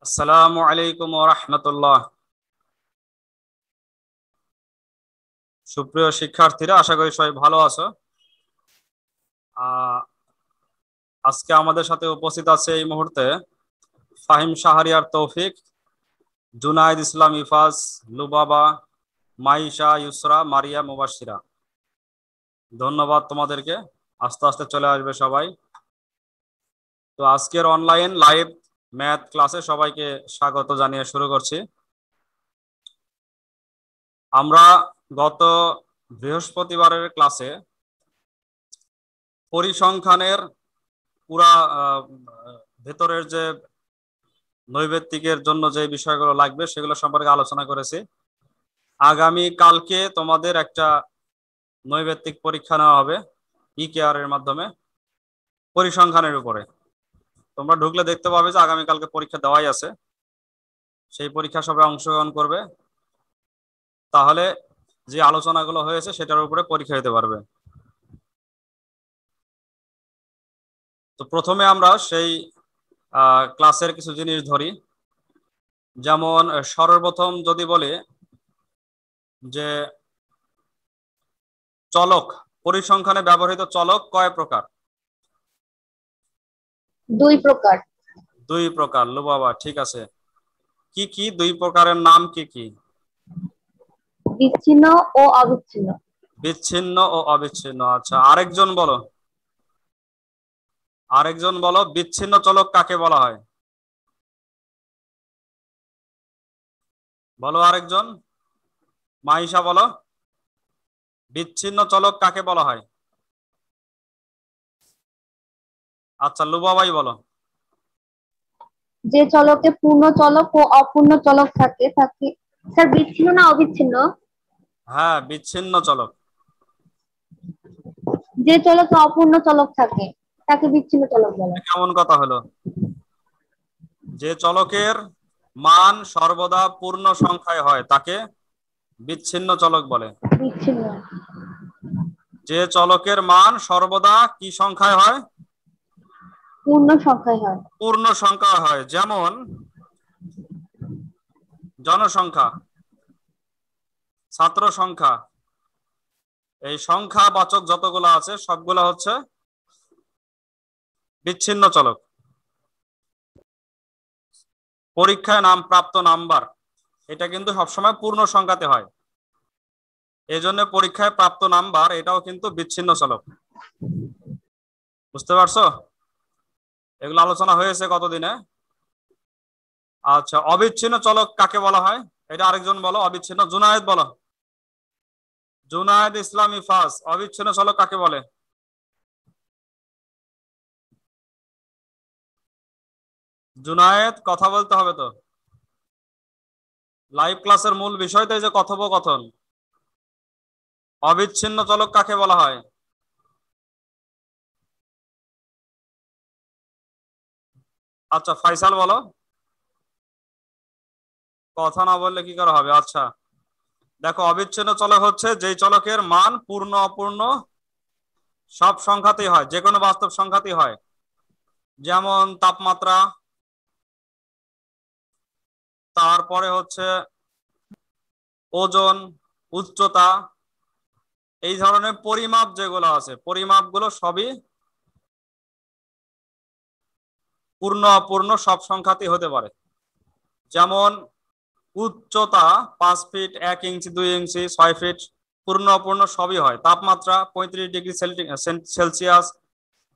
আসসালামু আলাইকুম ওয়া রাহমাতুল্লাহ। সুপ্রিয় শিক্ষার্থীরা, আশা করি সবাই ভালো আছো। আহ, আজকে আমাদের সাথে উপস্থিত আছে এই মুহূর্তে ফাহিম শাহরিয়ার তৌফিক, জুনায়েদ ইসলাম ইফাজ, লুবাবা, মাইশা, ইউসরা, মারিয়া, মুবাশশিরা। ধন্যবাদ তোমাদেরকে। আস্তে আস্তে চলে আসবে সবাই। তো আজকের অনলাইন লাইভ ম্যাথ ক্লাসে সবাইকে স্বাগত জানিয়ে শুরু করছি। আমরা গত বৃহস্পতিবারের ক্লাসে পরিসংখ্যানের পুরা ভেতরের যে নৈবেত্তিকের জন্য যে বিষয়গুলো লাগবে সেগুলো সম্পর্কে আলোচনা করেছি। আগামী কালকে তোমাদের একটা নৈবেত্তিক পরীক্ষা নেওয়া হবে ইকেআর এর মাধ্যমে পরিসংখ্যানের উপরে। তোমরা ঢুকলে দেখতে পাবে যে আগামী কালকে পরীক্ষা দেওয়াই আছে। সেই পরীক্ষা সবাই অংশগ্রহণ করবে, তাহলে যে আলোচনাগুলো হয়েছে সেটার উপরে পরীক্ষা দিতে পারবে। তো প্রথমে আমরা সেই ক্লাসের কিছু জিনিস ধরি। যেমন সর্বপ্রথম যদি বলি যে চলক, পরিসংখ্যানে ব্যবহৃত চলক কয় প্রকার? দুই প্রকার। দুই প্রকার। লুবাবা, ঠিক আছে। কি কি দুই প্রকারের নাম কি কি? বিচ্ছিন্ন ও অবিচ্ছিন্ন। বিচ্ছিন্ন ও অবিচ্ছিন্ন। আচ্ছা, আরেকজন বলো, আরেকজন বলো, বিচ্ছিন্ন চলক কাকে বলা হয়? বলো আরেকজন। মাইশা বলো, বিচ্ছিন্ন চলক কাকে বলা হয়? আচ্ছা, লুবাবাই বলো। যে চলকে পূর্ণ চলক ও অপূর্ণ চলক থাকে তাকে স্যার বিচ্ছিন্ন না অবিচ্ছিন্ন? হ্যাঁ, বিচ্ছিন্ন চলক। যে চলকে অপূর্ণ চলক থাকে তাকে বিচ্ছিন্ন চলক বলে। কেমন কথা হলো? যে চলকের মান সর্বদা পূর্ণ সংখ্যায় হয় তাকে বিচ্ছিন্ন চলক বলে। বিচ্ছিন্ন। যে চলকের মান সর্বদা কি সংখ্যায় হয়? পূর্ণ সংখ্যায় হয়। পূর্ণ সংখ্যা হয়। যেমন জনসংখ্যা, ছাত্র সংখ্যা, এই সংখ্যা বাচক যতগুলো আছে সবগুলো হচ্ছে বিচ্ছিন্ন চলক। পরীক্ষায় নাম প্রাপ্ত নাম্বার, এটা কিন্তু সবসময় পূর্ণ সংখ্যাতে হয়, এই জন্য পরীক্ষায় প্রাপ্ত নাম্বার এটাও কিন্তু বিচ্ছিন্ন চলক। বুঝতে পারছো? এগুলো আলোচনা হয়েছে কতদিনে। আচ্ছা, অবিচ্ছিন্ন চলক কাকে বলা হয়? এটা আরেকজন বলো, অবিচ্ছিন্ন। জুনায়েদ বলো। জুনায়েদ ইসলাম ইফাজ, অবিচ্ছিন্ন চলক কাকে বলে? জুনায়েদ, কথা বলতে হবে তো। লাইভ ক্লাসের মূল বিষয় তো এই যে কথোপকথন। অবিচ্ছিন্ন চলক কাকে বলা হয়? আচ্ছা, ফাইসাল বলো। কথা না বললে কি করে হবে? আচ্ছা, দেখো, অবিচ্ছিন্ন চলক হচ্ছে যেই চলকের মান পূর্ণ অপূর্ণ সব সংখ্যাতেই হয়, যে কোনো বাস্তব সংখ্যাতেই হয়। যেমন তাপমাত্রা, তারপরে হচ্ছে ওজন, উচ্চতা, এই ধরনের পরিমাপ যেগুলো আছে পরিমাপগুলো সবই পূর্ণ অপূর্ণ সব সংখ্যাতেই হতে পারে। যেমন উচ্চতা 5 ফিট 1 ইঞ্চি 2 ইঞ্চি 6 ফিট, পূর্ণ অপূর্ণ সবই হয়। তাপমাত্রা 35 degree Celsius,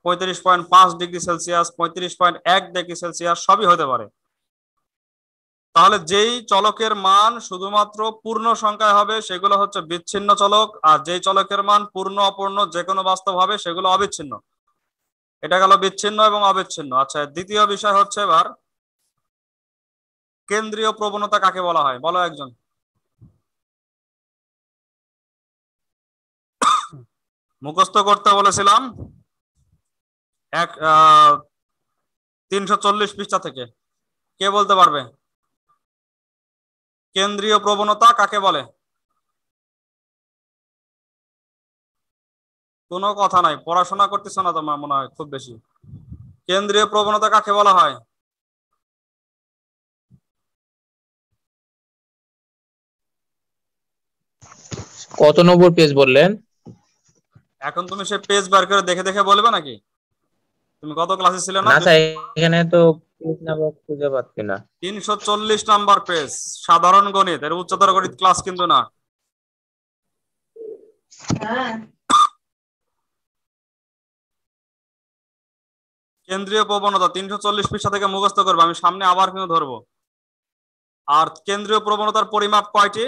35.5 degree Celsius, 35.1 degree Celsius সবই হতে পারে। তাহলে যেই চলকের মান শুধুমাত্র পূর্ণ সংখ্যায় হবে সেগুলো হচ্ছে বিচ্ছিন্ন চলক, আর যেই চলকের মান পূর্ণ অপূর্ণ যে কোনো বাস্তব হবে সেগুলো অবিচ্ছিন্ন। এটা গেল বিচ্ছিন্ন এবং অবিচ্ছিন্ন। আচ্ছা, দ্বিতীয় বিষয় হচ্ছে এবার কেন্দ্রীয় প্রবণতা কাকে বলা হয়? বলো একজন। মুখস্থ করতে বলেছিলাম 340 পৃষ্ঠা থেকে। কে বলতে পারবে কেন্দ্রীয় প্রবণতা কাকে বলে? কোনো কথা নাই, পড়াশোনা করতেছ না তোমার মনে হয় খুব বেশি। কেন্দ্রীয় প্রবণতা কাকে বলা হয়? কত নম্বর পেজ বললেন? এখন তুমি সে পেজ বার করে দেখে দেখে বলবে নাকি? তুমি গত ক্লাসে ছিলে না? না স্যার, এখানে তো পেজ নাম্বার খুঁজে পাচ্ছি না। 340 নাম্বার পেজ, সাধারণ গণিত, এর উচ্চতর গণিত ক্লাস কিন্তু না। কেন্দ্রীয় প্রবণতা 340 পৃষ্ঠা থেকে মুখস্থ করবে, আমি সামনে আবার কিন্তু ধরবো। আর কেন্দ্রীয় প্রবণতার পরিমাপ কয়টি?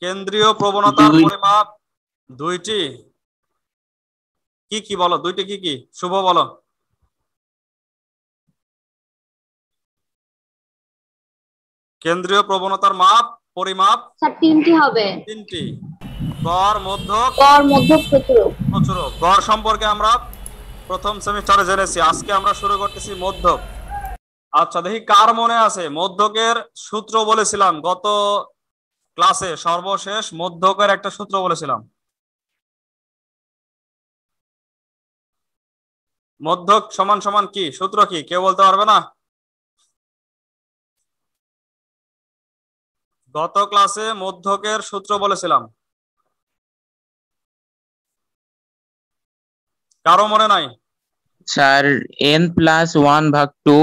কেন্দ্রীয় প্রবণতার পরিমাপ দুইটি। কি কি বলো, দুইটি কি কি? শুভ বলো। কেন্দ্রীয় প্রবণতার মাপ পরিমাপ স্যার তিনটি হবে। তিনটি। গড়, মধ্যক, গড়, মধ্যক, প্রচুরক। প্রচুরক। গড় সম্পর্কে আমরা প্রথম সেমিস্টারে জেনেছি, আজকে আমরা শুরু করতেছি মধ্যক। আচ্ছা দেখি কার মনে আছে মধ্যকের সূত্র বলেছিলাম গত ক্লাসে, সর্বশেষ মধ্যকের একটা সূত্র বলেছিলাম। মধ্যক সমান সমান কি সূত্র, কি কেউ বলতে পারবে না? গত ক্লাসে মধ্যকের সূত্র বলেছিলাম, কারো মনে নাই? Sir n+1/2।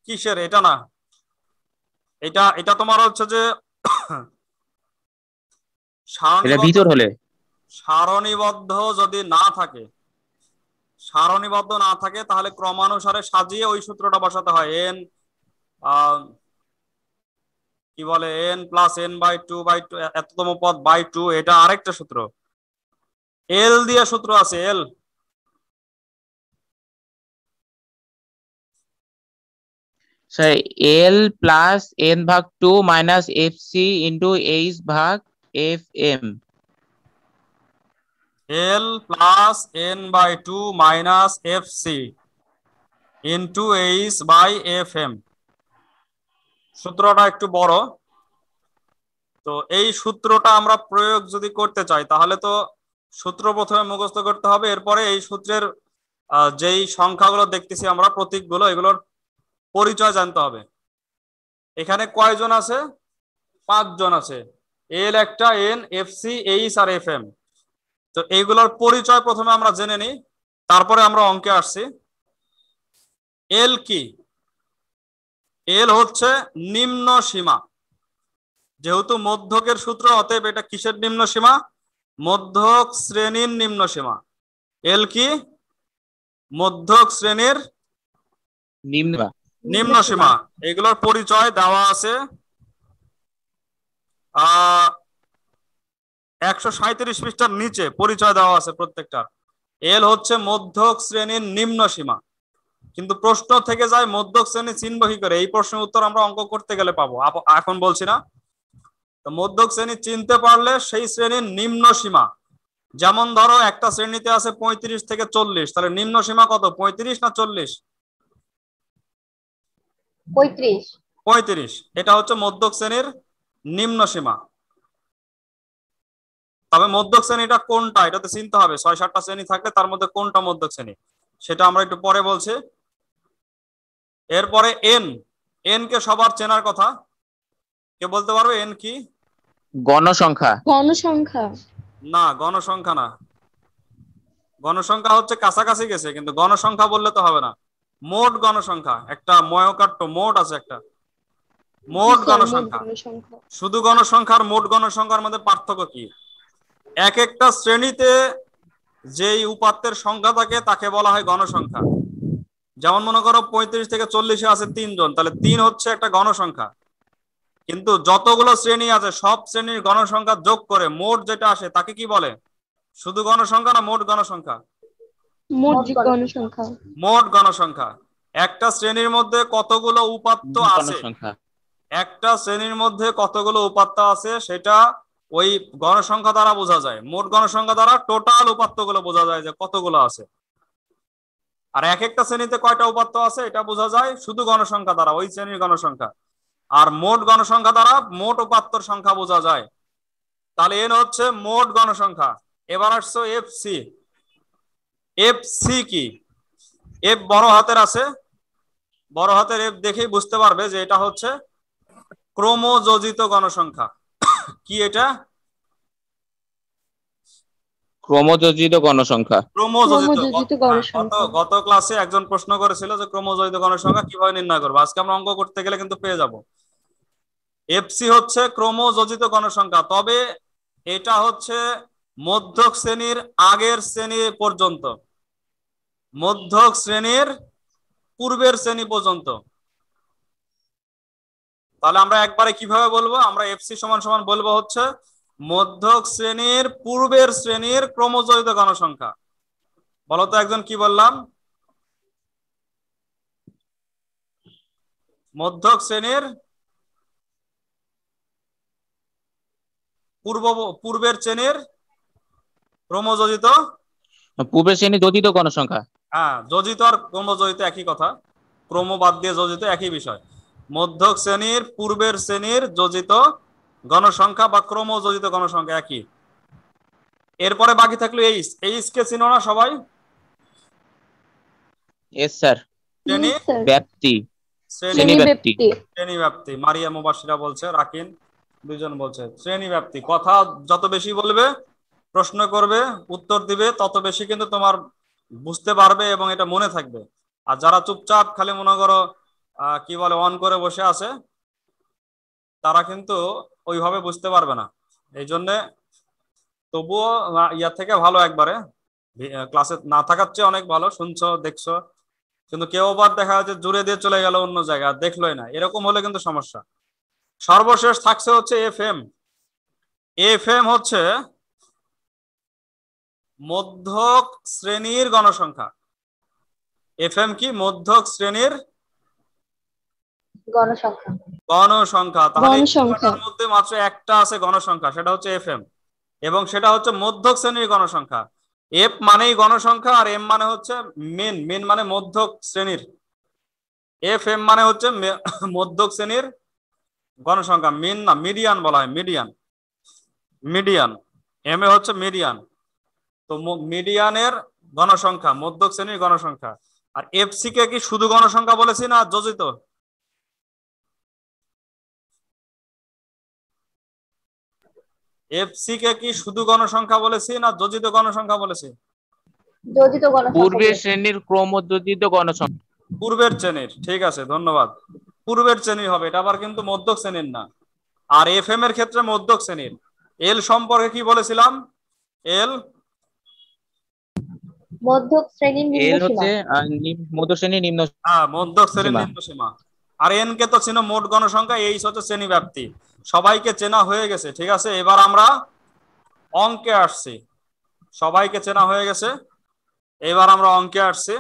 কিসের? এটা না, এটা এটা তোমার হচ্ছে যে এটা ভিতর হলে সারণীবদ্ধ যদি না থাকে, সারণীবদ্ধ না থাকে তাহলে ক্রমানুসারে সাজিয়ে ওই সূত্রটা বসাতে হয়। এন কি বলে, n+n/2/2 এততম পদ বাই 2, এটা আরেকটা সূত্র। এল দিয়ে সূত্র আছে, এল। Sir l+n/2 - fc × h/fm। l+n/2 - fc × h/fm। সূত্রটা একটু বড়, তো এই সূত্রটা আমরা প্রয়োগ যদি করতে চাই তাহলে তো সূত্র প্রথমে মুখস্থ করতে হবে, এরপরে এই সূত্রের যেই সংখ্যাগুলো দেখতেছি আমরা, প্রতীকগুলো, এগুলোর পরিচয় জানতে হবে। এখানে কয়জন আছে? 5 জন আছে। এল একটা, N, FC, H R F M. তো এইগুলোর পরিচয় প্রথমে আমরা জেনে নিই, তারপরে আমরা অঙ্কে আসছি। এল কি? এল হচ্ছে নিম্ন সীমা। যেহেতু মধ্যকের সূত্র, অতএব এটা কিসের নিম্ন সীমা? মধ্যক শ্রেণীর নিম্ন সীমা। এল কি? মধ্যক শ্রেণীর নিম্ন সীমা। এগুলোর পরিচয় দেওয়া আছে 137 পৃষ্ঠার নিচে, পরিচয় দেওয়া আছে প্রত্যেকটা। এল হচ্ছে মধ্যক শ্রেণীর নিম্ন সীমা। কিন্তু প্রশ্ন থেকে যায় মধ্যক শ্রেণী চিনব কি করে? এই প্রশ্নের উত্তর আমরা অঙ্ক করতে গেলে পাবো, এখন বলছি না। তো মধ্যক শ্রেণী চিনতে পারলে সেই শ্রেণীর নিম্ন সীমা, যেমন ধরো একটা শ্রেণীতে আছে 35 থেকে 40, তাহলে নিম্ন সীমা কত? 35 না 40? 35। 35, এটা হচ্ছে মধ্যক শ্রেণীর নিম্ন সীমা। তবে মধ্যক শ্রেণীটা কোনটা এটা তো চিনতে হবে। 6-7টা শ্রেণী থাকলে তার মধ্যে কোনটা মধ্যক শ্রেণী সেটা আমরা একটু পরে বলছি। এরপরে এন। এন কে সবার চেনার কথা, কে বলতে পারবে এন কি? গণসংখ্যা। গণসংখ্যা না, গণসংখ্যা না। গণসংখ্যা হচ্ছে কাছাকাছি গেছে, কিন্তু গণসংখ্যা বললে তো হবে না। মোট গণসংখ্যা, একটা ময়কাট্য মোট আছে একটা, মোট গণসংখ্যা। শুধু গণসংখ্যা আর মোট গণসংখ্যার মধ্যে পার্থক্য কি? এক একটা শ্রেণীতে যেই উপাত্তের সংখ্যা থাকে তাকে বলা হয় গণসংখ্যা। যেমন মনে করো 35 থেকে 40-এ আছে 3 জন, তাহলে 3 হচ্ছে একটা গণসংখ্যা। কিন্তু যতগুলো শ্রেণী আছে সব শ্রেণীর গণসংখ্যা যোগ করে মোট যেটা আসে তাকে কি বলে? শুধু গণসংখ্যা না মোট গণসংখ্যা? মোট গণসংখ্যা। মোট গণসংখ্যা। একটা শ্রেণীর মধ্যে কতগুলো উপাত্ত আছে, একটা শ্রেণীর মধ্যে কতগুলো উপাত্ত আছে সেটা ওই গণসংখ্যা দ্বারা বোঝা যায়। মোট গণসংখ্যা দ্বারা টোটাল উপাত্তগুলো বোঝা যায় যে কতগুলো আছে। আর এক একটা শ্রেণীতে কয়টা উপাত্ত আছে এটা বোঝা যায় শুধু গণসংখ্যা দ্বারা, ওই শ্রেণীর গণসংখ্যা। আর মোট গণসংখ্যা দ্বারা মোট উপাত্তর সংখ্যা বোঝা যায়। তাহলে এন হচ্ছে মোট গণসংখ্যা। এবার আসছো এফ সি। এফ সি কি? এফ বড় হাতের আছে, বড় হাতের এফ দেখেই বুঝতে পারবে যে এটা হচ্ছে ক্রমযোজিত গণসংখ্যা। কি এটা? ক্রমযোজিত গণসংখ্যা। ক্রমযোজিত। ক্রমযোজিত হ্যাঁ, গত গণসংখ্যা। গত ক্লাসে একজন প্রশ্ন করেছিল যে ক্রমযোজিত গণসংখ্যা কিভাবে নির্ণয় করবো। আজকে আমরা অঙ্ক করতে গেলে কিন্তু পেয়ে যাব। এফসি হচ্ছে ক্রমযোজিত গণসংখ্যা, তবে এটা হচ্ছে মধ্যক শ্রেণীর আগের শ্রেণী পর্যন্ত, মধ্যক শ্রেণীর পূর্বের শ্রেণী পর্যন্ত। তাহলে আমরা একবারে কিভাবে বলবো? আমরা এফসি সমান সমান বলবো হচ্ছে মধ্যক শ্রেণীর পূর্বের শ্রেণীর ক্রমযোজিত গণসংখ্যা। বলতো একজন, কি বললাম? মধ্যক শ্রেণীর পূর্বের শ্রেণীর ক্রমযোজিত। পূর্বের শ্রেণী যোজিত গণসংখ্যা। হ্যাঁ, যোজিত আর ক্রমযোজিত একই কথা, ক্রম বাদ দিয়ে যোজিত একই বিষয়। মধ্যক শ্রেণীর পূর্বের শ্রেণীর যোজিত গণসংখ্যা বা ক্রমযোজিত গণসংখ্যা একই। এরপরে বাকি থাকলো এইচ। এইচ কে চিনো না সবাই? S sir. শ্রেণী ব্যাপ্তি। শ্রেণী ব্যাপ্তি। শ্রেণী ব্যাপ্তি। মারিয়া মুবাশিরা বলছে, রাকিন দুইজন বলছে শ্রেণী ব্যাপ্তি। কথা যত বেশি বলবে, প্রশ্ন করবে, উত্তর দিবে, তত বেশি কিন্তু তোমার বুঝতে পারবে এবং এটা মনে থাকবে। আর যারা চুপচাপ খালি মনে করো কি বলে অন করে বসে আছে, তারা কিন্তু ওইভাবে বুঝতে পারবে না। এই জন্যে তবুও ইয়া থেকে ভালো একবারে ক্লাসে না থাকার চেয়ে অনেক ভালো। শুনছো, দেখছো, কিন্তু কেউ আবার দেখা যাচ্ছে জুড়ে দিয়ে চলে গেল অন্য জায়গায়, দেখলোই না, এরকম হলে কিন্তু সমস্যা। সর্বশেষ থাকছে হচ্ছে এফএম। এফএম হচ্ছে মধ্যক শ্রেণীর গণসংখ্যা। এফএম কি? মধ্যক শ্রেণীর গণসংখ্যা। গণসংখ্যা। তাহলে গণসংখ্যা। এর মধ্যে মাত্র একটা আছে গণসংখ্যা, সেটা হচ্ছে এফএম, এবং সেটা হচ্ছে মধ্যক শ্রেণীর গণসংখ্যা। এফ মানেই গণসংখ্যা, আর এম মানে হচ্ছে মেন। মেন মানে মধ্যক শ্রেণীর। এফ এম মানে হচ্ছে মধ্যক শ্রেণীর গণসংখ্যা। মিন না, মিডিয়ান বলা হয়, মিডিয়ান। মিডিয়ান। এম এ হচ্ছে মিডিয়ান। তো মিডিয়ানের গণসংখ্যা, মধ্যক শ্রেণীর গণসংখ্যা। আর এফসি কে কি শুধু গণসংখ্যা বলেছি না যোজিত? এফসি কে কি শুধু গণসংখ্যা বলেছি না যোজিত গণসংখ্যা বলেছি? যোজিত গণসংখ্যা পূর্বের বলেছি। শ্রেণীর ক্রমযোজিত গণসংখ্যা। পূর্বের শ্রেণীর, ঠিক আছে, ধন্যবাদ। পূর্বের শ্রেণীর হবে এটা, আবার কিন্তু মধ্যক শ্রেণীর না। আর এফএম এর ক্ষেত্রে মধ্যক শ্রেণীর। এল সম্পর্কে কি বলেছিলাম? এল মধ্যক শ্রেণীর নিম্ন এর সীমা। হচ্ছে মধ্য শ্রেণীর নিম্ন হ্যাঁ, মধ্যক শ্রেণীর সীমা। নিম্ন সীমা। আর এন কে তো চিনো মোট গণসংখ্যা, এইচ হচ্ছে শ্রেণী ব্যাপ্তি। সবাইকে চেনা হয়ে গেছে, ঠিক আছে। এবার আমরা অঙ্কে আসছি। সবাইকে চেনা হয়ে গেছে, এবার আমরা অঙ্কে আসছি।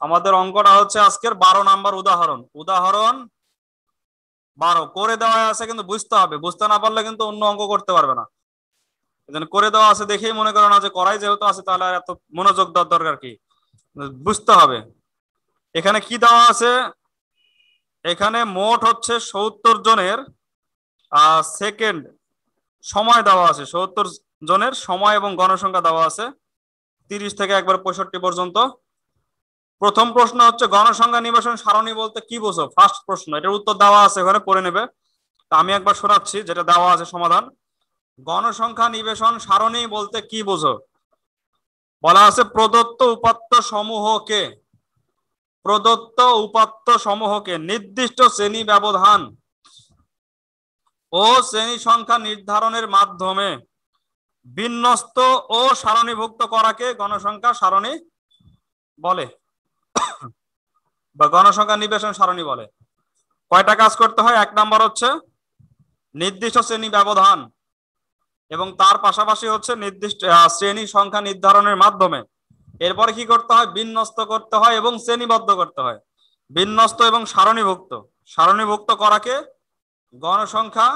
আমাদের অঙ্কটা হচ্ছে আজকের 12 নাম্বার উদাহরণ। উদাহরণ 12 করে দেওয়া আছে, কিন্তু বুঝতে হবে। বুঝতে না পারলে কিন্তু অন্য অঙ্ক করতে পারবে না। এজন্য করে দেওয়া আছে দেখেই মনে করো না যে করাই যেহেতু আছে তাহলে আর এত মনোযোগ দেওয়ার দরকার কি, বুঝতে হবে। এখানে কি দেওয়া আছে? এখানে মোট হচ্ছে 70 জনের সেকেন্ড সময় দেওয়া আছে। 70 জনের সময় এবং গণসংখ্যা দেওয়া আছে 30 থেকে একবার 65 পর্যন্ত। প্রথম প্রশ্ন হচ্ছে গণসংখ্যা নিবেশন সারণী বলতে কি বোঝো? ফার্স্ট প্রশ্ন, এটার উত্তর দেওয়া আছে, ওখানে পড়ে নেবে। আমি একবার শোনাচ্ছি যেটা দেওয়া আছে সমাধান। গণসংখ্যা নিবেশন সারণী বলতে কি বোঝো? বলা আছে প্রদত্ত উপাত্ত সমূহকে, প্রদত্ত উপাত্ত সমূহকে নির্দিষ্ট শ্রেণী ব্যবধান ও শ্রেণী সংখ্যা নির্ধারণের মাধ্যমে বিন্যস্ত ও সারণীভুক্ত করাকে গণসংখ্যা সারণী বলে বা গণসংখ্যা নিবেশন সারণী বলে। কয়টা কাজ করতে হয়? এক নাম্বার হচ্ছে নির্দিষ্ট শ্রেণী ব্যবধান, এবং তার পাশাপাশি হচ্ছে নির্দিষ্ট শ্রেণী সংখ্যা নির্ধারণের মাধ্যমে। এরপরে কি করতে হয়? বিন্যস্ত করতে হয় এবং শ্রেণীবদ্ধ করতে হয়। বিন্যস্ত এবং সারণীভুক্ত, সারণীভুক্ত করাকে গণসংখ্যা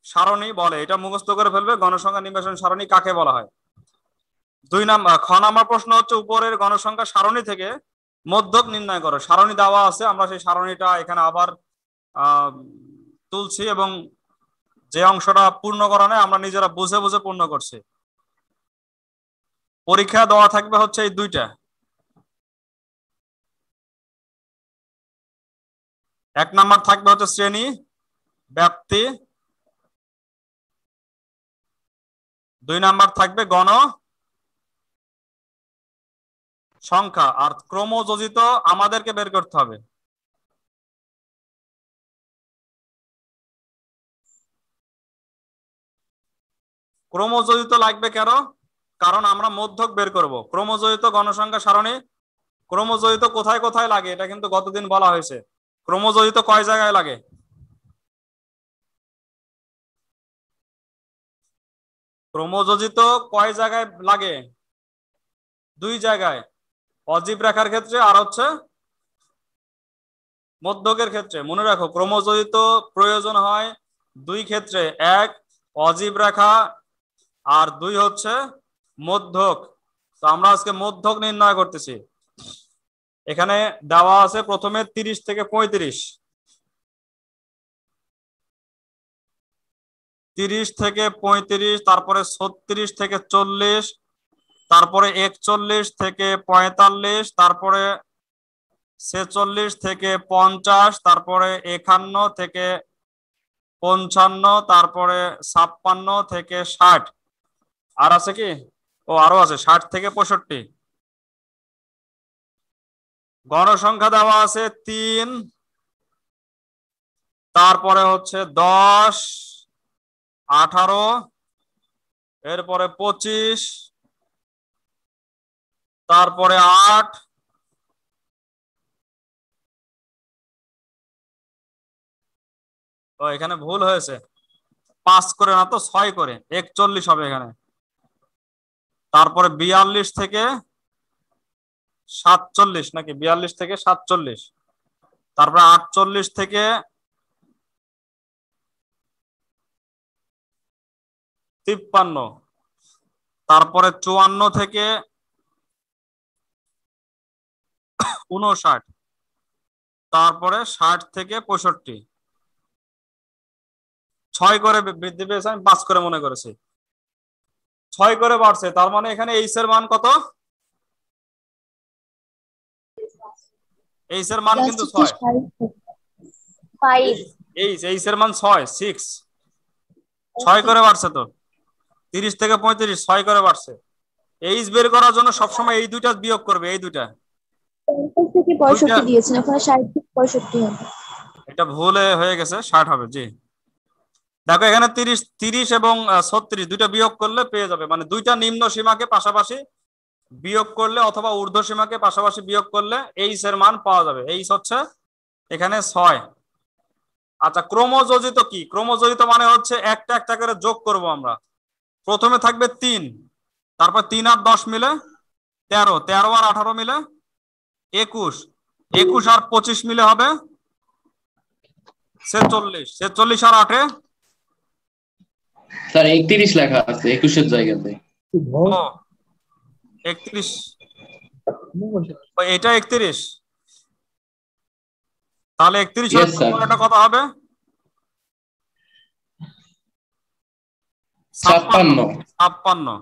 সারণী বলে। এটা মুখস্থ করে ফেলবে, গণসংখ্যা নিবেশন সারণী কাকে বলা হয়। 2 নাম্বার খ নাম্বার প্রশ্ন হচ্ছে উপরের গণসংখ্যা সারণী থেকে মধ্যক নির্ণয় করো। সারণী দেওয়া আছে, আমরা সেই সারণীটা এখানে আবার তুলছি, এবং যে অংশটা পূর্ণ করা নেই আমরা নিজেরা বুঝে বুঝে পূর্ণ করছি। পরীক্ষা দেওয়া থাকবে হচ্ছে এই দুইটা। এক নাম্বার থাকবে হচ্ছে শ্রেণী, ব্যাপ্তি, 2 নাম্বার থাকবে গণ সংখ্যা, আর ক্রমযোজিত আমাদেরকে বের করতে হবে। ক্রমযোজিত লাগবে কেন? কারণ আমরা মধ্যক বের করব। ক্রমযোজিত গণসংখ্যা সারণী, ক্রমযোজিত কোথায় কোথায় লাগে এটা কিন্তু গতদিন বলা হয়েছে। ক্রমযোজিত কয় জায়গায় লাগে? ক্রমযোজিত কয় জায়গায় লাগে? 2 জায়গায়, অজীব রেখার ক্ষেত্রে আর হচ্ছে মধ্যকের ক্ষেত্রে। মনে রাখো ক্রমযোজিত প্রয়োজন হয় 2 ক্ষেত্রে, 1 অজীব রেখা আর 2 হচ্ছে মধ্যক। তো আমরা আজকে মধ্যক নির্ণয় করতেছি। এখানে দেওয়া আছে প্রথমে 30 থেকে 35, 30 থেকে 35, তারপরে 36 থেকে 40, তারপরে 41 থেকে 45, তারপরে 46 থেকে 50, তারপরে 51 থেকে 55, তারপরে 56 থেকে 60। আর আছে কি? আরো আছে 60 থেকে 65। গণসংখ্যা দেওয়া আছে 3, তারপরে হচ্ছে 10, 18, এরপরে 25, তারপরে 8, এখানে ভুল হয়েছে, 5 করে না তো 6 করে, 41 হবে এখানে। তারপরে 42 থেকে 47, নাকি 42 থেকে 47, তারপরে 48 থেকে 53, তারপরে 54 থেকে 59, তারপরে 60 থেকে 65। 6 করে বৃদ্ধি পেয়েছে, আমি 5 করে মনে করেছি। 6 করে বাড়ছে, তার মানে এখানে এইচ এর মান কত? এইচ এর মান কিন্তু 6। এইচ এর মান 6, 6 করে বাড়ছে তো। 30 থেকে 35 6 করে বাড়ছে। এইচ বের করার জন্য সবসময় এই দুইটা বিয়োগ করবে, এই দুইটা। 50 থেকে 65 দিয়েছেন, ওখানে 60 থেকে 65 হবে। এটা ভুলে হয়ে গেছে, 60 হবে। জি দেখো এখানে 30 এবং 36 দুইটা বিয়োগ করলে পেয়ে যাবে, মানে দুইটা নিম্ন সীমাকে পাশাপাশি বিয়োগ করলে অথবা ঊর্ধ্ব সীমাকে পাশাপাশি বিয়োগ করলে এইচ এর মান পাওয়া যাবে। এইচ হচ্ছে এখানে 6। আচ্ছা, ক্রমযোজিত কি? ক্রমযোজিত মানে হচ্ছে একটা একটা করে যোগ করব আমরা। প্রথমে থাকবে 3, তারপর 3 আর 10 মিলে 13, 13 আর 18 মিলে 21, 21 আর 25 মিলে হবে 46, 46 আর 8 স্যার 31 লেখা আছে 21 এর জায়গাতে। 31, এটা 31, তাহলে 31 Yes, sir. একটা কথা হবে 56, 56,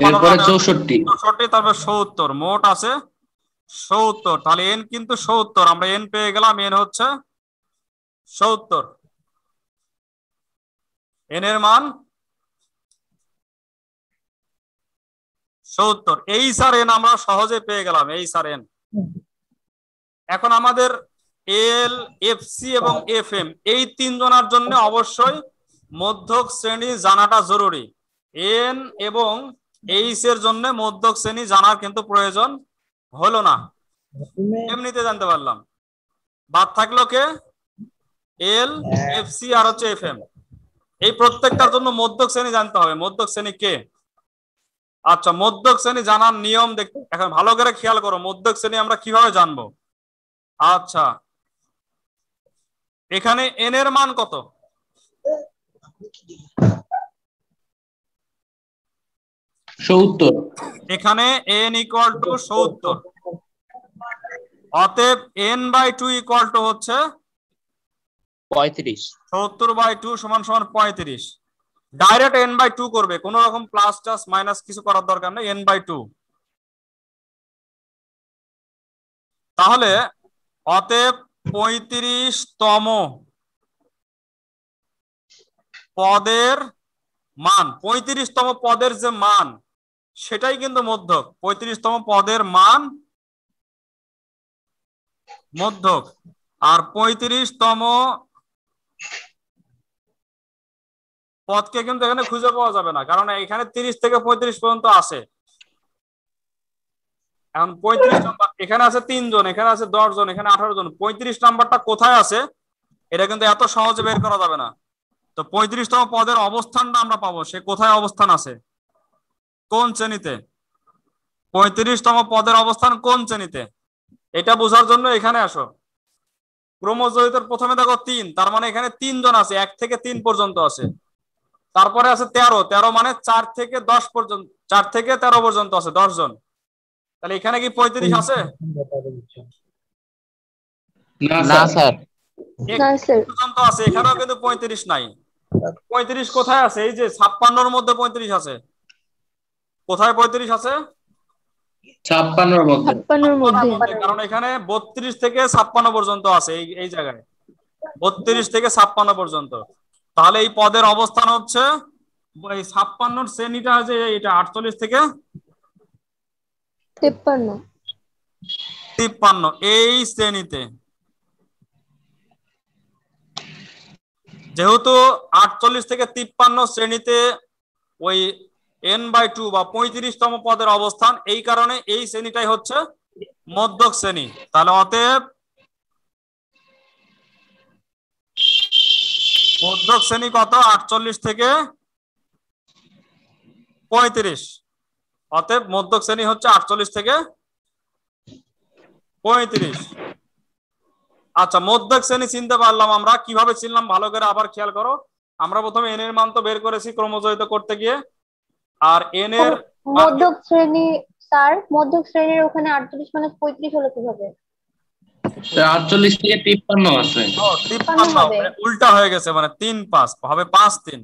এরপরে 64, তারপর 70, মোট আছে 70। তাহলে এন কিন্তু 70, আমরা এন পেয়ে গেলাম, এন হচ্ছে 70। এন এর মান 70। এইচ আর এন আমরা সহজে পেয়ে গেলাম, এইচ আর এন। এখন আমাদের এল, এফসি এবং এফ এম এই 3 জনের জন্য অবশ্যই মধ্যক শ্রেণী জানাটা জরুরি। এন এবং এইচ এর জন্য মধ্যক শ্রেণী জানার কিন্তু প্রয়োজন হলো না, এমনিতে জানতে পারলাম। বাদ থাকলো কে? এল, এফসি আর হচ্ছে এফ এম। এই প্রত্যেকটার জন্য মধ্যক শ্রেণী জানতে হবে। মধ্যক শ্রেণী কে? আচ্ছা, মধ্যক শ্রেণী জানার নিয়ম দেখতে এখন ভালো করে খেয়াল করো, মধ্যক শ্রেণী আমরা কিভাবে জানবো। আচ্ছা, এখানে এন এর মান কত? 70, এখানে n ইকুয়াল টু 70, অতএব n/2 ইকুয়াল টু হচ্ছে 35। 70/2 সমান সমান 35। ডাইরেক্ট n/2 করবে, কোন রকম প্লাস টাস মাইনাস কিছু করার দরকার নেই, n/2। তাহলে অতএব 35তম পদের মান, 35তম পদের যে মান সেটাই কিন্তু মধ্যক। 35তম পদের মান মধ্যক। আর 35তম পদকে কিন্তু এখানে খুঁজে পাওয়া যাবে না, কারণ এখানে 30 থেকে 35 পর্যন্ত আছে। এখন 35 নাম্বার, এখানে আছে 3 জন, এখানে আছে 10 জন, এখানে 18 জন। 35 নাম্বারটা কোথায় আছে এটা কিন্তু এত সহজে বের করা যাবে না। তো 35তম পদের অবস্থানটা আমরা পাবো, সে কোথায় অবস্থান আছে, কোন শ্রেণীতে। 35তম পদের অবস্থান কোন শ্রেণীতে, এটা বোঝার জন্য এখানে আসো। ক্রমজয়িতের প্রথমে দেখো 3, তার মানে এখানে 3 জন আছে, 1 থেকে 3 পর্যন্ত আছে। তারপরে আছে 13, 13 মানে 4 থেকে 10 পর্যন্ত, 4 থেকে 13 পর্যন্ত আছে 10 জন। তাহলে এখানে কি 35 আছে? না না স্যার। স্যার। পর্যন্ত আছে, এখানেও কিন্তু 35 নাই। 35 কোথায় আছে? এই যে 56-র মধ্যে 35 আছে। কোথায় 35 আছে? 56-র মধ্যে। 56-র মধ্যে। কারণ এখানে 32 থেকে 56 পর্যন্ত আছে, এই জায়গায় 32 থেকে 56 পর্যন্ত। তাহলে এই পদের অবস্থান হচ্ছে এই 56-র শ্রেণীটা আছে, এটা 48 থেকে 53 এই শ্রেণীতে। যেহেতু 48 থেকে 53 শ্রেণীতে ওই n/2 বা 35তম পদের অবস্থান, এই কারণে এই শ্রেণীটাই হচ্ছে মধ্যক শ্রেণী। তাহলে অতএব মধ্যক শ্রেণী কত? 48 থেকে 35। অতএব মধ্যক শ্রেণী হচ্ছে 48 থেকে 35। আচ্ছা, মধ্যক শ্রেণী চিনতে পারলাম আমরা। কিভাবে চিনলাম ভালো করে আবার খেয়াল করো। আমরা প্রথমে n এর মান তো বের করেছি ক্রমজয়িত করতে গিয়ে, আর n এর মধ্যক শ্রেণী স্যার, মধ্যক শ্রেণীর ওখানে 48 মানে 35 হলো কিভাবে? 48 থেকে 53 আছে। 53 হবে। উল্টা হয়ে গেছে, মানে 3-5 হবে 5-3।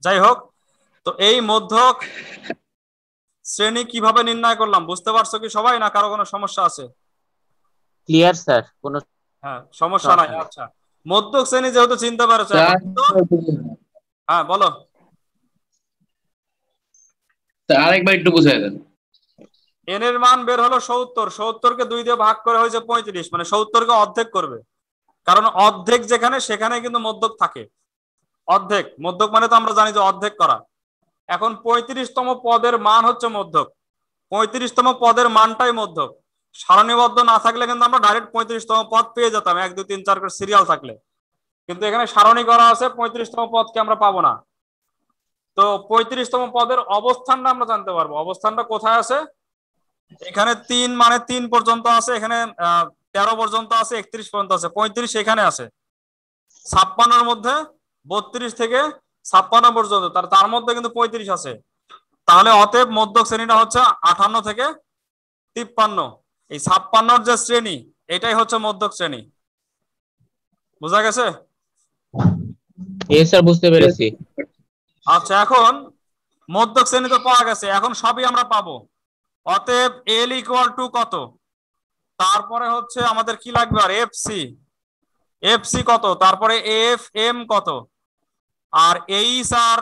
যাই হোক, তো এই মধ্যক শ্রেণী কিভাবে নির্ণয় করলাম বুঝতে পারছো কি সবাই, না কারো কোনো সমস্যা আছে? ক্লিয়ার স্যার, কোনো হ্যাঁ, সমস্যা নাই। আচ্ছা, মধ্যক শ্রেণী যেহেতু চিনতে পারছো, স্যার হ্যাঁ বলো। আরেকবার একটু বুঝাই দেন। n এর মান বের হলো 70, 70কে 2 দিয়ে ভাগ করে হয়েছে 35, মানে 70কে অর্ধেক করবে। কারণ অর্ধেক যেখানে সেখানে কিন্তু মধ্যক থাকে। অর্ধেক, মধ্যক মানে তো আমরা জানি যে অর্ধেক করা। এখন 35তম পদের মান হচ্ছে মধ্যক, 35তম পদের মানটাই মধ্যক। সারণীবদ্ধ না থাকলে কিন্তু আমরা ডাইরেক্ট 35তম পদ পেয়ে যেতাম, 1 2 3 4 করে সিরিয়াল থাকলে। কিন্তু এখানে সারণী করা আছে, 35তম পদকে আমরা পাবো না। তো 35তম পদের অবস্থানটা আমরা জানতে পারবো। অবস্থানটা কোথায় আছে? এখানে 3 মানে 3 পর্যন্ত আছে, এখানে 13 পর্যন্ত আছে, 31 পর্যন্ত আছে, 35 এখানে আছে। 56-র মধ্যে 32 থেকে 56 পর্যন্ত, তার মধ্যে কিন্তু 35 আছে। তাহলে অতএব মধ্যক শ্রেণীটা হচ্ছে 58 থেকে 53। এই 56-র যে শ্রেণী, এটাই হচ্ছে মধ্যক শ্রেণী। বুঝা গেছে? স্যার বুঝতে পেরেছি। আচ্ছা, এখন মধ্যক শ্রেণী তো পাওয়া গেছে, এখন সবই আমরা পাবো। অতএব l = কত, তারপরে হচ্ছে আমাদের কি লাগবে, আর fc কত, তারপরে fm কত, আর h আর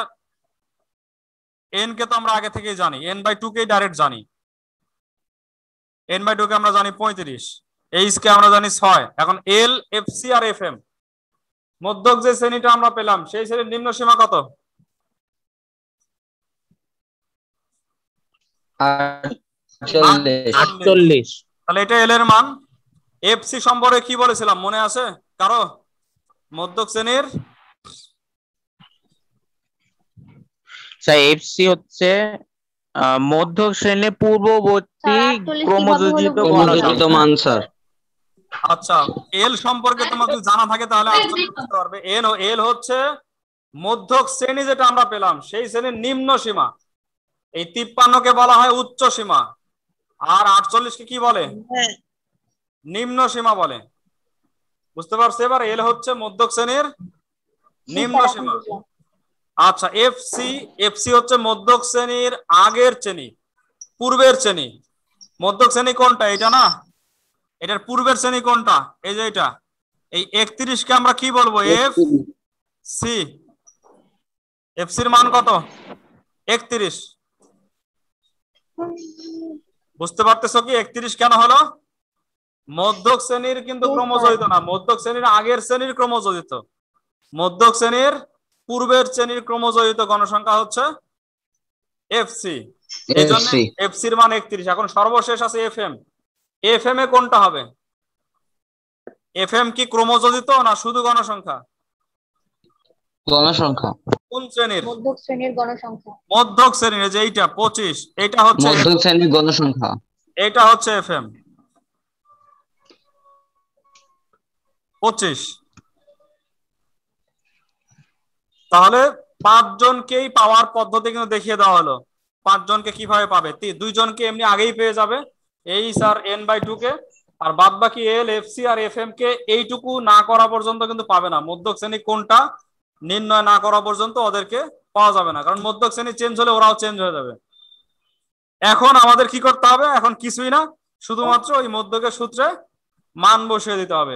n কে তো আমরা আগে থেকেই জানি, n/2 কে ডাইরেক্ট জানি। n/2 কে আমরা জানি 35, h কে আমরা জানি 6। এখন l, fc আর fm, মধ্যক যে শ্রেণীটা আমরা পেলাম সেই শ্রেণীর নিম্ন সীমা কত? 48। তাহলে এটা এল এর মান। এফসি সম্পর্কে কি বলেছিলাম মনে আছে কারো? মধ্যক শ্রেণীর স্যার এফসি হচ্ছে মধ্যক শ্রেণীর পূর্ববর্তী ক্রমযোজিত মান স্যার। আচ্ছা, এল সম্পর্কে তোমার যদি জানা থাকে তাহলে আশ্চর্য বুঝতে পারবে। এল হচ্ছে মধ্যক শ্রেণী যেটা আমরা পেলাম সেই শ্রেণীর নিম্ন সীমা। এই 53কে বলা হয় উচ্চ সীমা, আর 48কে কি বলে? নিম্ন সীমা বলে। বুঝতে পারছো এবার? এল হচ্ছে মধ্যক শ্রেণীর নিম্ন সীমা। আচ্ছা, এফসি হচ্ছে মধ্যক শ্রেণীর আগের শ্রেণী, পূর্বের শ্রেণী। মধ্যক শ্রেণী কোনটা? এটা না, এটার পূর্বের শ্রেণী কোনটা? এই যে এটা, এই 31 কে আমরা কি বলবো? F C. এফ সির মান কত? 31। বুঝতে পারতেছো কি 31 কেন হলো? মধ্যক শ্রেণীর কিন্তু ক্রমযোজিত না, মধ্যক শ্রেণীর আগের শ্রেণীর ক্রমযোজিত। মধ্যক শ্রেণীর পূর্বের শ্রেণীর ক্রমযোজিত গণসংখ্যা হচ্ছে এফসি। এই জন্য এফসির মান 31। এখন সর্বশেষ আছে এফএম। এফএম এ কোনটা হবে? এফএম কি ক্রমযোজিত না শুধু গণসংখ্যা? গণসংখ্যা। কোন শ্রেণীর? মধ্যক শ্রেণীর গণসংখ্যা। মধ্যক শ্রেণীর, যে এইটা 25, এটা হচ্ছে মধ্যক শ্রেণীর গণসংখ্যা। এটা হচ্ছে এফএম 25। তাহলে 5 জনকেই পাওয়ার পদ্ধতি কিন্তু দেখিয়ে দেওয়া হলো। 5 জনকে কিভাবে পাবে? 2 জনকে এমনি আগেই পেয়ে যাবে, এইচ আর n/2 কে, আর বাদ বাকি এল, এফসি আর এফএম কে এইটুকু না করা পর্যন্ত কিন্তু পাবে না। মধ্যক শ্রেণী কোনটা নির্ণয় না করা পর্যন্ত ওদেরকে পাওয়া যাবে না, কারণ মধ্যক শ্রেণী চেঞ্জ হলে ওরাও চেঞ্জ হয়ে যাবে। এখন আমাদের কি করতে হবে? এখন কিছুই না, শুধুমাত্র ওই মধ্যকের সূত্রে মান বসিয়ে দিতে হবে।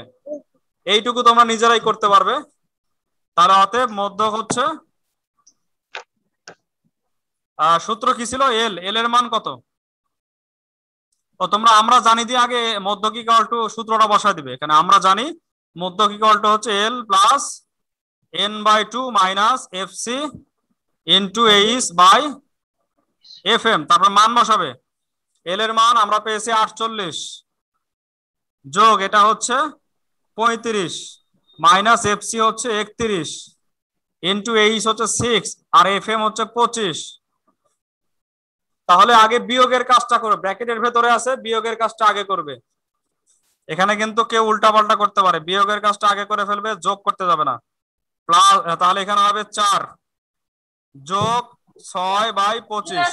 এইটুকু তোমরা নিজেরাই করতে পারবে। তার অতএব মধ্যক হচ্ছে, সূত্র কি ছিল? এল। এল এর মান কত? ও তোমরা, আমরা জানি দিয়ে আগে মধ্যক ইকুয়াল টু সূত্রটা বসায় দিবে। এখানে আমরা জানি মধ্যক ইকুয়াল টু হচ্ছে L plus n/2 minus F C into H by F M. তারপর মান বসাবে। এল এর মান আমরা পেয়েছি 48, যোগ এটা হচ্ছে 35, মাইনাস এফসি হচ্ছে 31, ইন্টু এইচ হচ্ছে 6, আর এফএম হচ্ছে 25। তাহলে আগে বিয়োগের কাজটা করবে, ব্র্যাকেটের ভেতরে আছে, বিয়োগের কাজটা আগে করবে। এখানে কিন্তু কেউ উল্টা পাল্টা করতে পারে, বিয়োগের কাজটা আগে করে ফেলবে, যোগ করতে যাবে না। প্লাস, তাহলে এখানে হবে 4 যোগ 6/25।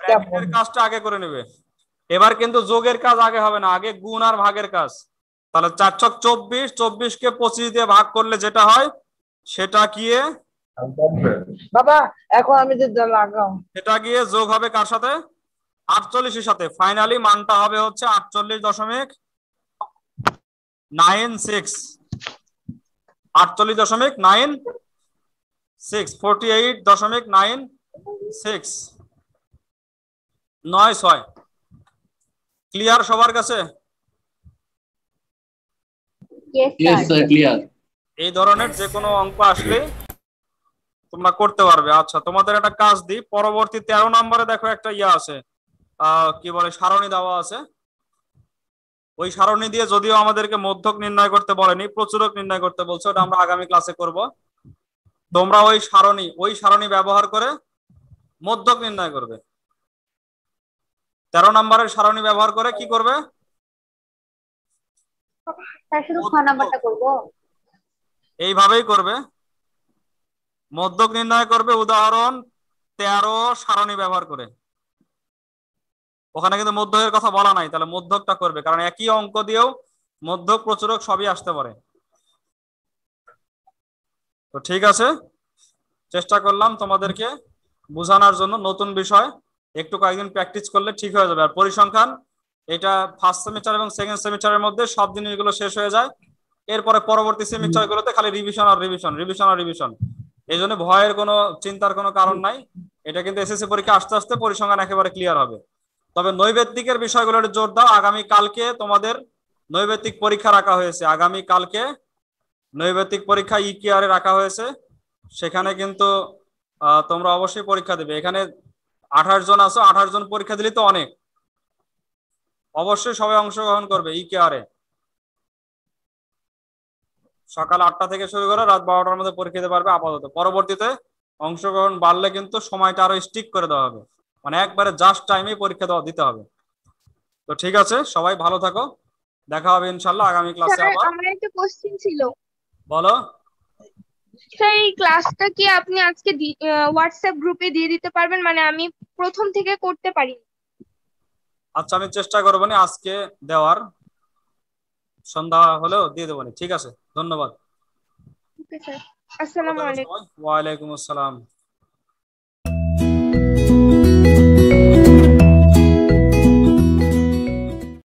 ব্র্যাকেটের কাজটা আগে করে নেবে। এবার কিন্তু যোগের কাজ আগে হবে না, আগে গুণ আর ভাগের কাজ। তাহলে 4 ছক 24, 24 কে 25 দিয়ে ভাগ করলে যেটা হয় সেটা গিয়ে বাবা, এখন আমি যে লাগাও সেটা গিয়ে যোগ হবে কার সাথে? 48 এর সাথে। ফাইনালি মানটা হবে হচ্ছে 48.96, 48.96, 48.96, 9/6। ক্লিয়ার সবার কাছে? Yes sir, clear. এই ধরনের যে কোনো অঙ্ক আসলে তোমরা করতে পারবে। আচ্ছা, তোমাদের একটা কাজ দিই, পরবর্তী 13 নম্বরে দেখো একটা ইয়া আছে, কি বলে, সারণী দেওয়া আছে। ওই সারণী দিয়ে যদিও আমাদেরকে মধ্যক নির্ণয় করতে বলেনি, প্রচুরক নির্ণয় করতে বলছে, ওটা আমরা আগামী ক্লাসে করব। তোমরা ওই সারণী ব্যবহার করে মধ্যক নির্ণয় করবে। 13 নম্বরের সারণী ব্যবহার করে কি করবে? এইভাবেই করবে, মধ্যক নির্ণয় করবে। উদাহরণ 13 সারণী ব্যবহার করে। ওখানে কিন্তু মধ্যকের কথা বলা নাই, তাহলে মধ্যকটা করবে, কারণ একই অঙ্ক দিয়েও মধ্যক প্রচুরক সবই আসতে পারে। তো ঠিক আছে, চেষ্টা করলাম তোমাদেরকে বোঝানোর জন্য। নতুন বিষয়, একটু কয়েকদিন প্র্যাকটিস করলে ঠিক হয়ে যাবে। আর পরিসংখ্যান, এটা ফার্স্ট সেমিস্টার এবং সেকেন্ড সেমিস্টারের মধ্যে সব জিনিসগুলো শেষ হয়ে যায়। এরপরে পরবর্তী সেমিস্টার গুলোতে খালি রিভিশন আর রিভিশন, রিভিশন আর রিভিশন। এই জন্য ভয়ের কোনো, চিন্তার কোনো কারণ নাই। এটা কিন্তু এসএসসি পরীক্ষা আস্তে আস্তে পরিসংখ্যান একেবারে ক্লিয়ার হবে। তবে নৈবেত্তিকের বিষয়গুলো জোর দাও। আগামী কালকে তোমাদের নৈবেত্তিক পরীক্ষা রাখা হয়েছে। আগামী কালকে নৈবেত্তিক পরীক্ষা ইকিআর এ রাখা হয়েছে। সেখানে কিন্তু তোমরা অবশ্যই পরীক্ষা দেবে। এখানে 28 জন আছো, 28 জন পরীক্ষা দিলে তো অনেক। অবশ্যই সবাই অংশগ্রহণ করবে ইকিআর এ। সকাল 8টা থেকে শুরু করে রাত 12টার মধ্যে পরীক্ষা দিতে পারবে আপাতত। পরবর্তীতে অংশগ্রহণ বাড়লে কিন্তু সময়টা আরো স্টিক করে দেওয়া হবে, মানে একবারে জাস্ট টাইমে পরীক্ষা দিতে হবে। তো ঠিক আছে, সবাই ভালো থাকো, দেখা হবে ইনশাআল্লাহ আগামী ক্লাসে আবার। আমার একটা কোশ্চেন ছিল। বলো। স্যার, এই ক্লাসটা কি আপনি আজকে হোয়াটসঅ্যাপ গ্রুপে দিয়ে দিতে পারবেন? মানে আমি প্রথম থেকে করতে পারি। আচ্ছা, আমি চেষ্টা করবো না আজকে দেওয়ার, সন্ধ্যা হলেও দিয়ে দেবো। ঠিক আছে, ধন্যবাদ। ওকে স্যার, আসসালামু আলাইকুম। ওয়ালাইকুম আসসালাম।